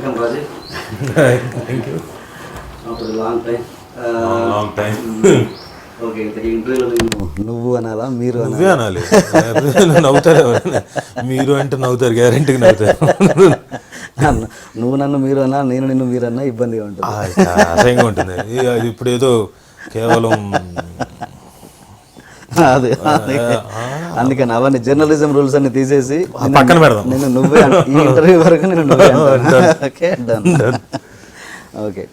Welcome Raji. Thank you. After long time. Okay, ఇంటర్వ్యూలో నువ్వు అనాలా మీరు నువ్వే అనాలి. నవ్వుతారు ఎవరైనా, మీరు అంటే నవ్వుతారు, గ్యారెంటీగా నవ్వుతారు. నువ్వు నన్ను మీరు అన్నా, నేను నిన్ను మీరు అన్నా ఇబ్బందిగా ఉంటుంది, అసహ్యంగా ఉంటుంది. అది ఇప్పుడు ఏదో కేవలం అదే అందుకని అవన్నీ జర్నలిజం రూల్స్ అన్ని తీసేసి పక్కన పెడదాం. నేను నువ్వే ఈ ఇంటర్వ్యూ వరకు నేను నువ్వే. Okay, done. ఓకే,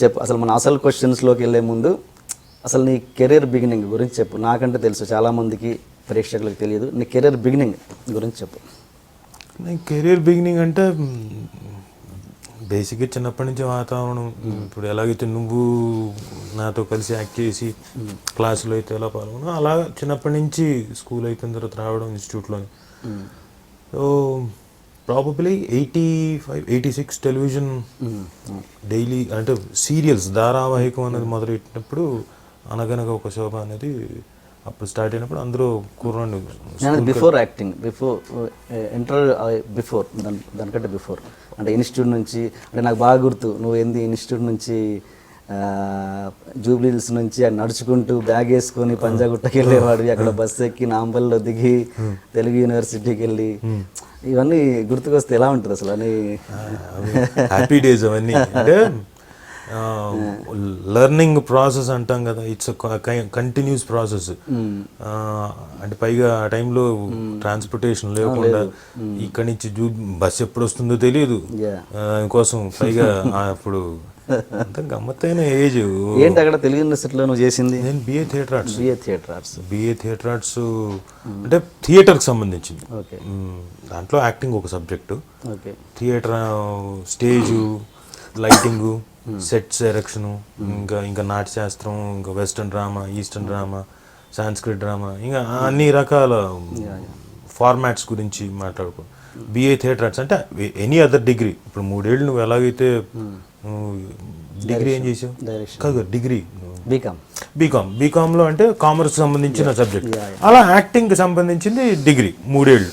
చెప్పు అసలు మన అసలు క్వశ్చన్స్లోకి వెళ్ళే ముందు అసలు నీ కెరీర్ బిగినింగ్ గురించి చెప్పు. నాకంటే తెలుసు, చాలామందికి ప్రేక్షకులకు తెలియదు. నీ కెరీర్ బిగినింగ్ గురించి చెప్పు. నా కెరీర్ బిగినింగ్ అంటే బేసిక్గా చిన్నప్పటి నుంచి వాతావరణం, ఇప్పుడు ఎలాగైతే నువ్వు నాతో కలిసి యాక్ట్ చేసి క్లాసులో అయితే ఎలా పాల్గొన్నా, అలా చిన్నప్పటి నుంచి స్కూల్ అయిపోయిన తర్వాత రావడం ఇన్స్టిట్యూట్లో. సో ప్రాబబ్లీ 85, 86 టెలివిజన్ డైలీ అంటే సీరియల్స్ ధారావాహికం అనేది మొదలెట్టినప్పుడు అనగనగా ఒక శోభ అనేది అప్పుడు స్టార్ట్ అయినప్పుడు అందరూ కూరండి. బిఫోర్ యాక్టింగ్, బిఫోర్ దానికంటే బిఫోర్ అంటే ఇన్స్టిట్యూట్ నుంచి, అంటే నాకు బాగా గుర్తు, నువ్వు ఏంది ఇన్స్టిట్యూట్ నుంచి జూబ్లీహిల్స్ నుంచి నడుచుకుంటూ బ్యాగ్ వేసుకొని పంజాగుట్టకి వెళ్ళేవాడు, అక్కడ బస్సు ఎక్కి నాంపల్లిలో దిగి తెలుగు యూనివర్సిటీకి వెళ్ళి, ఇవన్నీ గుర్తుకొస్తే ఎలా ఉంటుంది అసలు? అని హ్యాపీ డేస్ అవన్నీ. అంటే లెర్నింగ్ ప్రాసెస్ అంటాం కదా, ఇట్స్ కంటిన్యూస్ ప్రాసెస్. అంటే పైగా ఆ టైంలో ట్రాన్స్పోర్టేషన్ లేకుండా ఇక్కడి నుంచి బస్ ఎప్పుడు వస్తుందో తెలియదు, దానికోసం పైగా అప్పుడు అంత గమ్మత్తైన ఏజ్. ఏంటి అక్కడ తెలుగు యూనివర్సిటీలో నువ్వు చేసింది? నేను బిఏ థియేటర్ ఆర్ట్స్. అంటే థియేటర్కి సంబంధించింది. దాంట్లో యాక్టింగ్ ఒక subject, theatre stage, lighting, sets erection, ఇంకా నాట్యశాస్త్రం, ఇంకా western drama, eastern drama, Sanskrit drama, ఇంకా అన్ని రకాల ఫార్మాట్స్ గురించి మాట్లాడుకో. బిఏ థియేటర్ ఆర్ట్స్ అంటే ఎనీ అదర్ డిగ్రీ. ఇప్పుడు 3 ఏళ్ళు నువ్వు ఎలాగైతే డిగ్రీ ఏం చేసావు కాదు, డిగ్రీ బీకామ్లో అంటే కామర్స్ సంబంధించిన సబ్జెక్ట్, అలా యాక్టింగ్కి సంబంధించింది డిగ్రీ 3 ఏళ్ళు.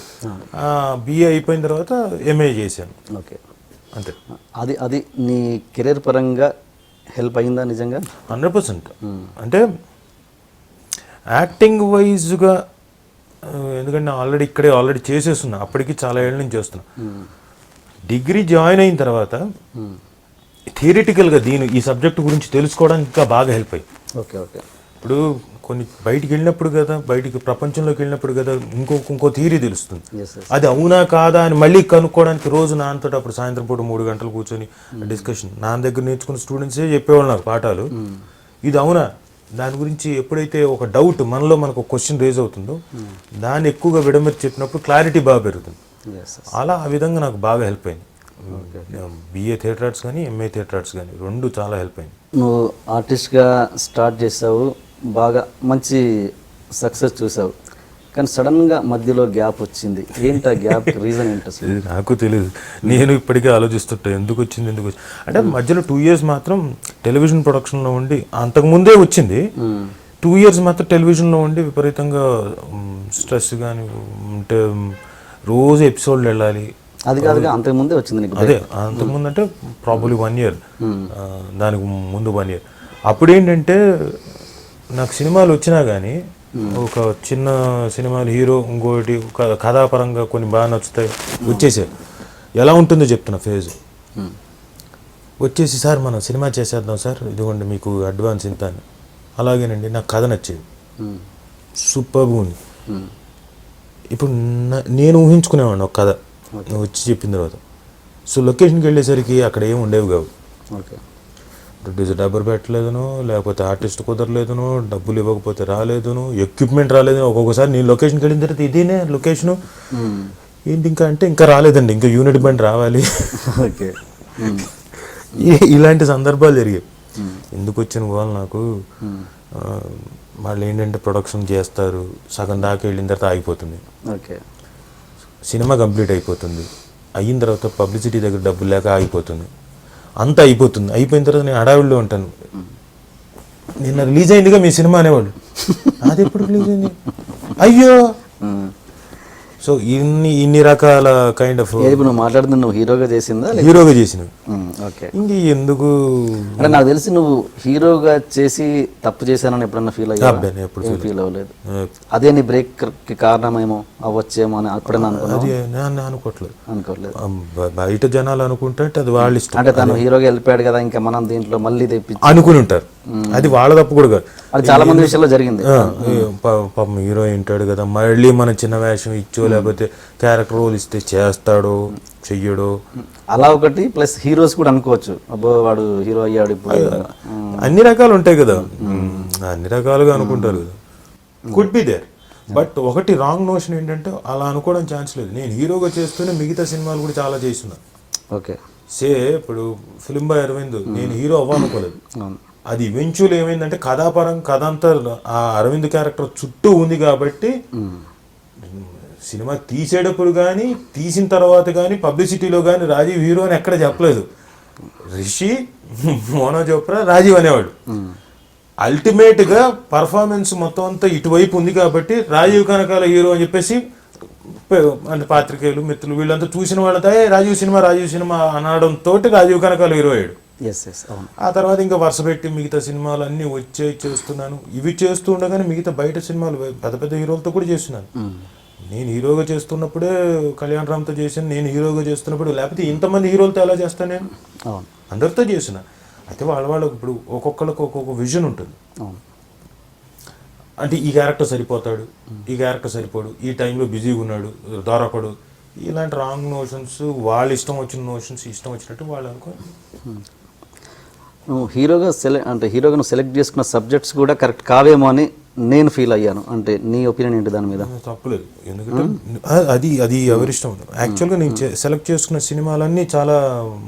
బిఏ అయిపోయిన తర్వాత ఎంఏ చేశాను. ఓకే, అంతే. అది నీ కెరీర్ పరంగా హెల్ప్ అయిందా నిజంగా? 100%. అంటే యాక్టింగ్ వైజ్గా, ఎందుకంటే ఆల్రెడీ చేసేస్తున్నా, అప్పటికి చాలా ఏళ్ళ నుంచి చేస్తున్నా. డిగ్రీ జాయిన్ అయిన తర్వాత థియరిటికల్గా ఈ సబ్జెక్ట్ గురించి తెలుసుకోవడానికి ఇంకా బాగా హెల్ప్ అయ్యి. ఓకే. ఇప్పుడు కొన్ని బయటికి వెళ్ళినప్పుడు కదా, ప్రపంచంలోకి వెళ్ళినప్పుడు కదా ఇంకో థియరీ తెలుస్తుంది. అది అవునా కాదా అని మళ్ళీ కనుక్కోవడానికి రోజు నాన్నతో అప్పుడు సాయంత్రం పూట 3 గంటలు కూర్చొని డిస్కషన్. నాన్న దగ్గర నేర్చుకున్న స్టూడెంట్సే చెప్పేవాళ్ళు నాకు పాఠాలు. ఇది అవునా, దాని గురించి ఎప్పుడైతే ఒక డౌట్ మనకు క్వశ్చన్ రేజ్ అవుతుందో దాన్ని ఎక్కువగా విడమర్చి చెప్పినప్పుడు క్లారిటీ బాగా పెరుగుతుంది. అలా ఆ విధంగా నాకు బాగా హెల్ప్ అయింది. బిఏ థియేటర్ ఆర్ట్స్ కానీ ఎంఏ థియేటర్ ఆర్ట్స్ కానీ 2 చాలా హెల్ప్ అయింది. నువ్వు ఆర్టిస్ట్గా స్టార్ట్ చేసావు, బాగా మంచి సక్సెస్ చూసావు, కానీ సడన్గా మధ్యలో గ్యాప్ వచ్చింది. ఏంటి ఆ గ్యాప్ రీజన్ ఏంటి అసలు? నాకు తెలియదు. నేను ఇప్పటికే ఆలోచిస్తుంటా ఎందుకు వచ్చింది అంటే మధ్యలో 2 years మాత్రం టెలివిజన్ ప్రొడక్షన్లో ఉండి, అంతకుముందే వచ్చింది 2 years మాత్రం టెలివిజన్లో ఉండి విపరీతంగా స్ట్రెస్ కానీ ఉంటే రోజు ఎపిసోడ్లు వెళ్ళాలి. అది కాదుగా అంతకుముందే వచ్చింది నీకు? అదే అంతకుముందు అంటే ప్రాబబ్లీ 1 year, దానికి ముందు 1 year. అప్పుడు ఏంటంటే నాకు సినిమాలు వచ్చినా కానీ ఒక చిన్న సినిమాలు హీరో ఇంకోటి కథాపరంగా కొన్ని బాగా నచ్చుతాయి, వచ్చేసాయి. ఎలా ఉంటుందో చెప్తున్నా ఫేజ్. వచ్చేసి సార్ మనం సినిమా చేసేద్దాం సార్, ఇదిగోండి మీకు అడ్వాన్స్ ఇంత అని. అలాగేనండి, నాకు కథ నచ్చేది, సూపర్గా ఉంది. ఇప్పుడు నేను ఊహించుకునేవాడిని ఒక కథ నువ్వు వచ్చి చెప్పిన తర్వాత. సో లొకేషన్కి వెళ్ళేసరికి అక్కడ ఏమి ఉండేవి కావు. ప్రొడ్యూసర్ డబ్బర్ పెట్టలేదునో, లేకపోతే ఆర్టిస్ట్ కుదరలేదునో, డబ్బులు ఇవ్వకపోతే రాలేదును, ఎక్విప్మెంట్ రాలేదు. ఒక్కొక్కసారి నేను లొకేషన్కి వెళ్ళిన తర్వాత ఇదేనే లొకేషను ఏంటి ఇంకా అంటే ఇంకా రాలేదండి, ఇంకా యూనిట్ బండి రావాలి. ఇలాంటి సందర్భాలు జరిగాయి. ఎందుకు వచ్చిన వాళ్ళు నాకు వాళ్ళు ఏంటంటే ప్రొడక్షన్ చేస్తారు, సగం దాకా వెళ్ళిన తర్వాత ఆగిపోతుంది. సినిమా కంప్లీట్ అయిపోతుంది, అయిన తర్వాత పబ్లిసిటీ దగ్గర డబ్బులు లేక ఆగిపోతుంది, అంతా అయిపోతుంది. అయిపోయిన తర్వాత నేను హడావిడిలో ఉంటాను. నిన్న రిలీజ్ అయిందిగా మీ సినిమా అనేవాళ్ళు, అది ఎప్పుడు రిలీజ్ అయింది, అయ్యో సో ఇన్ని రకాల కైండ్ ఆఫ్ ఏది నువ్వు మాట్లాడుతున్న నువ్వు హీరోగా చేసిందా హీరోగా చేసినవి. ఓకే. ఇంక ఎందుకు అంటే నాకు తెలిసి నువ్వు హీరోగా చేసి తప్పు చేశానని ఎప్పుడన్నా ఫీల్ అయ్యా? ఎప్పుడు ఫీల్ అవ్వలేదు. అదే నీ బ్రేక్ కి కారణమేమో అవ్వచ్చేమో అని ఎప్పుడన్నా అది నేను అనుకోవట్లేదు. అనుకోలేదు. బయట జనాలు అనుకుంటే అది వాళ్ళ ఇష్టం. అంటే తను హీరోగా వెళ్ళిపోయాడు కదా ఇంకా మనం దీంట్లో మళ్ళీ తెప్పి అనుకుని ఉంటారు. అది వాళ్ళ తప్పు కూడా కాదు. అది చాలా మంది విషయాల్లో జరిగింది. పాపం హీరో ఉంటాడు కదా, మళ్ళీ మన చిన్న వేషం ఇచ్చో లేకపోతే క్యారెక్టర్ రోల్ ఇస్తే చేస్తాడో చెయ్యడో అలా ఒకటి. ప్లస్ హీరోస్ కూడా అనుకోవచ్చు, అబ్బో వాడు హీరో అయ్యాడు ఇప్పుడు. అన్ని రకాలు ఉంటాయి కదా, అన్ని రకాలుగా అనుకుంటారు కదా. Could be there. బట్ ఒకటి రాంగ్ నోషన్ ఏంటంటే అలా అనుకోవడం ఛాన్స్ లేదు. నేను హీరోగా చేస్తూనే మిగతా సినిమాలు కూడా చాలా చేస్తున్నా. ఓకే. ఇప్పుడు ఫిలిం బాయ్ అరవింద్ నేను హీరో అవ్వాలనుకోలేదు. అది ఈవెంచువల్ ఏమైందంటే కథ అంతా ఆ అరవింద్ క్యారెక్టర్ చుట్టూ ఉంది కాబట్టి సినిమా తీసేటప్పుడు కానీ తీసిన తర్వాత కానీ పబ్లిసిటీలో కానీ రాజీవ్ హీరో అని ఎక్కడ చెప్పలేదు. రిషి, మోనో చోప్రా, రాజీవ్ అనేవాడు. అల్టిమేట్ గా పర్ఫార్మెన్స్ మొత్తం అంతా ఇటువైపు ఉంది కాబట్టి రాజీవ్ కనకాల హీరో అని చెప్పేసి అంటే పాత్రికేయులు మిత్రులు వీళ్ళంతా చూసిన వాళ్ళతో రాజీవ్ సినిమా అనడంతో రాజీవ్ కనకాల హీరో అయ్యాడు. ఆ తర్వాత ఇంకా వరుస పెట్టి మిగతా సినిమాలు అన్ని చేస్తున్నాను. ఇవి చేస్తూ ఉండగానే మిగతా బయట సినిమాలు పెద్ద పెద్ద హీరోలతో కూడా చేస్తున్నాను. నేను హీరోగా చేస్తున్నప్పుడే కళ్యాణ్ రామ్తో చేశాను. నేను హీరోగా చేస్తున్నప్పుడు లేకపోతే ఇంతమంది హీరోలతో ఎలా చేస్తాను? నేను అందరితో చేసిన. అయితే వాళ్ళకి ఇప్పుడు ఒక్కొక్కరికి ఒక్కొక్క విజన్ ఉంటుంది. అంటే ఈ క్యారెక్టర్ సరిపోతాడు, ఈ క్యారెక్టర్ సరిపోడు, ఈ టైంలో బిజీగా ఉన్నాడు, దొరకడు, ఇలాంటి రాంగ్ నోషన్స్, వాళ్ళు ఇష్టం వచ్చిన నోషన్స్ ఇష్టం వచ్చినట్టు వాళ్ళు అనుకో. నువ్వు హీరోగా నువ్వు సెలెక్ట్ చేసుకున్న సబ్జెక్ట్స్ కూడా కరెక్ట్ కావేమో అని నేను ఫీల్ అయ్యాను. అంటే నీ ఒపీనియన్ ఏంటి దాని మీద? తప్పులేదు, ఎందుకంటే అది ఎవరిష్టం. యాక్చువల్గా నేను సెలెక్ట్ చేసుకున్న సినిమాలన్నీ చాలా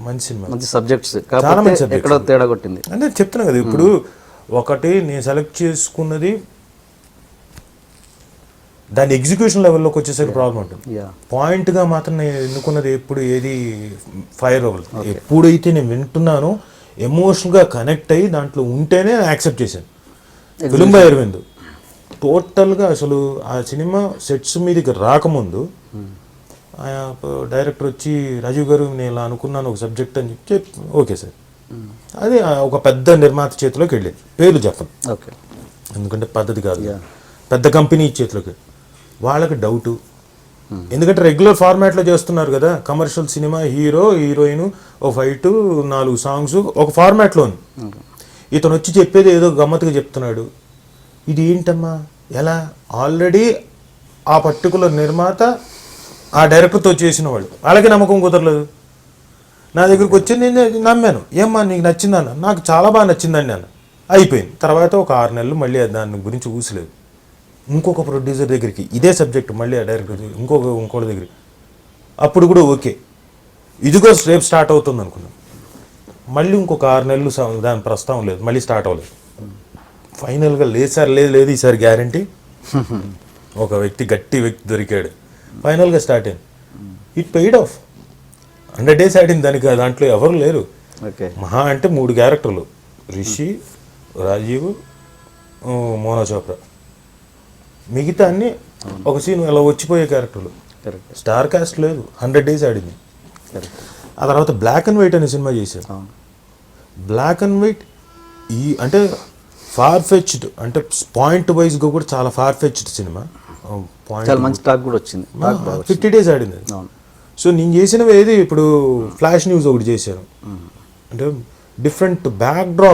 మంచి సినిమా, మంచి సబ్జెక్ట్స్, చాలా మంచి ఎక్కడో తేడా కొట్టింది అంటే చెప్తున్నా కదా. ఇప్పుడు ఒకటి నేను సెలెక్ట్ చేసుకున్నది దాని ఎగ్జిక్యూషన్ లెవెల్లోకి వచ్చేసరికి ప్రాబ్లం ఉంటుంది. పాయింట్గా మాత్రం నేను ఎన్నుకున్నది ఎప్పుడు ఏది ఫైర్ అవ్వదు. ఎప్పుడైతే నేను వింటున్నానో ఎమోషనల్గా కనెక్ట్ అయ్యి దాంట్లో ఉంటేనే యాక్సెప్ట్ చేశాను. ఫిలిం బాయ్ అరవింద్ టోటల్గా అసలు ఆ సినిమా సెట్స్ మీదకి రాకముందు డైరెక్టర్ వచ్చి రాజీవ్ గారు నేను ఇలా అనుకున్నాను ఒక సబ్జెక్ట్ అని చెప్పి ఓకే సార్, అది ఒక పెద్ద నిర్మాత చేతిలోకి వెళ్ళేది. పేర్లు చెప్పను ఎందుకంటే పద్ధతి కాదు. పెద్ద కంపెనీ చేతిలోకి వాళ్ళకి డౌటు, ఎందుకంటే రెగ్యులర్ ఫార్మాట్లో చేస్తున్నారు కదా. కమర్షియల్ సినిమా, హీరో హీరోయిన్, ఓ ఫైటు, 4 సాంగ్స్ ఒక ఫార్మాట్లో ఉంది. ఇతను వచ్చి చెప్పేది ఏదో గమ్మత్తుగా చెప్తున్నాడు. ఇది ఏంటమ్మా ఎలా? ఆల్రెడీ ఆ పర్టికులర్ నిర్మాత ఆ డైరెక్టర్తో చేసిన వాళ్ళు, వాళ్ళకి నమ్మకం కుదరలేదు. నా దగ్గరికి వచ్చి నేను నమ్మాను. ఏమ్మా నీకు నచ్చిందన్న? నాకు చాలా బాగా నచ్చిందండి అన్న. అయిపోయింది. తర్వాత ఒక 6 నెలలు మళ్ళీ దాని గురించి ఊసలేదు. ఇంకొక ప్రొడ్యూసర్ దగ్గరికి ఇదే సబ్జెక్ట్ మళ్ళీ ఆ డైరెక్టర్ ఇంకోటి దగ్గరికి, అప్పుడు కూడా ఓకే, ఇదిగో రేపు స్టార్ట్ అవుతుంది అనుకున్నాను. మళ్ళీ ఇంకొక 6 నెలలు దాని ప్రస్తావం లేదు, మళ్ళీ స్టార్ట్ అవ్వలేదు. ఫైనల్గా లేదు సార్, లేదు ఈసారి గ్యారంటీ. ఒక గట్టి వ్యక్తి దొరికాడు, ఫైనల్గా స్టార్ట్ అయింది. It paid of. 100 days ఆడింది దానికి. దాంట్లో ఎవరు లేరు. మహా అంటే 3 క్యారెక్టర్లు, రిషి, రాజీవ్, మోనా చోప్రా. మిగతా అన్ని ఒక సీన్ అలా వచ్చిపోయే క్యారెక్టర్లు. స్టార్ కాస్ట్ లేదు. 100 days ఆడింది. ఆ తర్వాత బ్లాక్ అండ్ వైట్ అనే సినిమా చేశారు. బ్లాక్ అండ్ వైట్ అంటే ఫార్ ఫెచ్డ్, అంటే పాయింట్ వైజ్గా కూడా చాలా ఫార్ ఫెచ్డ్ సినిమా. మంచి టాక్ కూడా వచ్చింది. 50 days ఆడింది. సో నేను చేసినవి ఏది ఇప్పుడు ఫ్లాష్ న్యూస్ ఒకటి చేశాను, అంటే డిఫరెంట్ బ్యాక్ డ్రాప్.